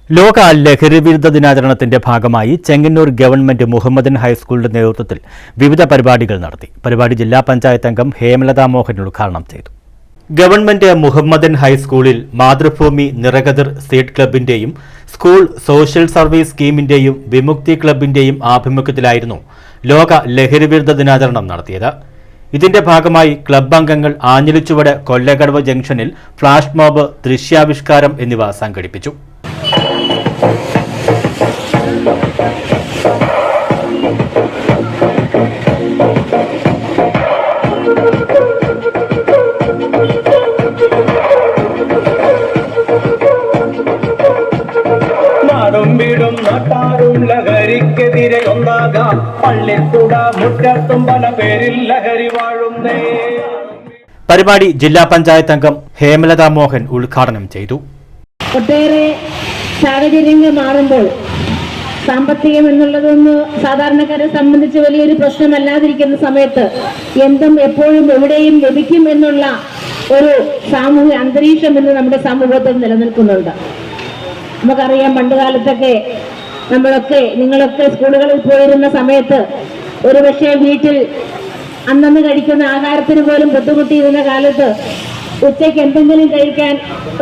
ലോക ലഹരിവിരുദ്ധ ദിനാചരണത്തിന്റെ ഭാഗമായി ചെങ്ങന്നൂർ ഗവൺമെന്റ് മുഹമ്മദൻ ഹൈസ്കൂളിന്റെ നേതൃത്വത്തിൽ വിവിധ പരിപാടികൾ നടത്തി. പരിപാടി ജില്ലാ പഞ്ചായത്ത് അംഗം ഹേമലത മോഹൻ ഉദ്ഘാടനം ചെയ്തു. ഗവൺമെന്റ് മുഹമ്മദൻ ഹൈസ്കൂളിൽ Mathrubhumi നിറകതിർ seed ക്ലബിന്റെയും school social service സ്കീമിന്റെയും വിമുക്തി ക്ലബിന്റെയും ആഭിമുഖ്യത്തിലായിരുന്നു ലോക ലഹരിവിരുദ്ധ ദിനാചരണം നടത്തിയത്. ഇതിന്റെ ഭാഗമായി ക്ലബ് അംഗങ്ങൾ ആഞ്ഞിലിച്ചുവട് കൊല്ലകടവ് ജംഗ്ഷനിൽ ഫ്ളാഷ് മോബ്, ദൃശ്യാവിഷ്കാരം എന്നിവ സംഘടിപ്പിച്ചു. വീടും നാട്ടാരും ലഹരിക്കെതിരെ ഒന്നാകാം. പള്ളിത്തുട മുറ്റത്തും പല പേരിൽ ലഹരി വാഴുന്നേ. പരിപാടി ജില്ലാ പഞ്ചായത്ത് അംഗം ഹേമലത മോഹൻ ഉദ്ഘാടനം ചെയ്തു. ഒട്ടേറെ സാഹചര്യങ്ങൾ മാറുമ്പോൾ സാമ്പത്തികം എന്നുള്ളതൊന്ന് സാധാരണക്കാരെ സംബന്ധിച്ച് വലിയൊരു പ്രശ്നമല്ലാതിരിക്കുന്ന സമയത്ത് എന്തും എപ്പോഴും എവിടെയും ലഭിക്കും എന്നുള്ള ഒരു സാമൂഹ്യ അന്തരീക്ഷം ഇന്ന് നമ്മുടെ സമൂഹത്തിൽ നിലനിൽക്കുന്നുണ്ട്. നമുക്കറിയാം, പണ്ടുകാലത്തൊക്കെ നിങ്ങളൊക്കെ സ്കൂളുകളിൽ പോയിരുന്ന സമയത്ത് ഒരുപക്ഷെ വീട്ടിൽ അന്നന്ന് കഴിക്കുന്ന ആഹാരത്തിന് പോലും ബുദ്ധിമുട്ടിയിരുന്ന കാലത്ത് ഉച്ചയ്ക്ക് എന്തെങ്കിലും കഴിക്കാൻ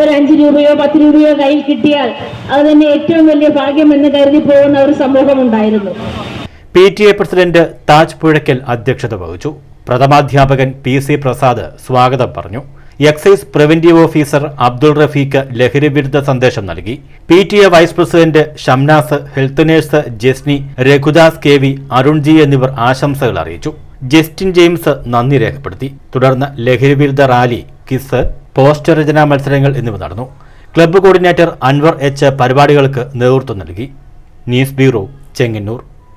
ഒരു 5 രൂപയോ 10 രൂപയോ കയ്യിൽ കിട്ടിയാൽ അത് തന്നെ ഏറ്റവും വലിയ ഭാഗ്യം എന്ന് കരുതി പോകുന്ന ഒരു സമൂഹം ഉണ്ടായിരുന്നു. PTA പ്രസിഡന്റ് താജ് പുഴയ്ക്കൽ അധ്യക്ഷത വഹിച്ചു. പ്രഥമാധ്യാപകൻ PC പ്രസാദ് സ്വാഗതം പറഞ്ഞു. Excise preventive officer Abdul Rafeeq ലഹരിവിരുദ്ധ സന്ദേശം നൽകി. PTA vice president Shamnas, health nurse Jesni, Raghudas KV, Arun G എന്നിവർ ആശംസകൾ അറിയിച്ചു. ജസ്റ്റിൻ ജെയിംസ് നന്ദി രേഖപ്പെടുത്തി. തുടർന്ന് ലഹരിവിരുദ്ധ റാലി, കിസ്, പോസ്റ്റർ രചനാ മത്സരങ്ങൾ എന്നിവ നടന്നു. ക്ലബ്ബ് കോർഡിനേറ്റർ അൻവർ H പരിപാടികൾക്ക് നേതൃത്വം നൽകി. News bureau, Chengannur.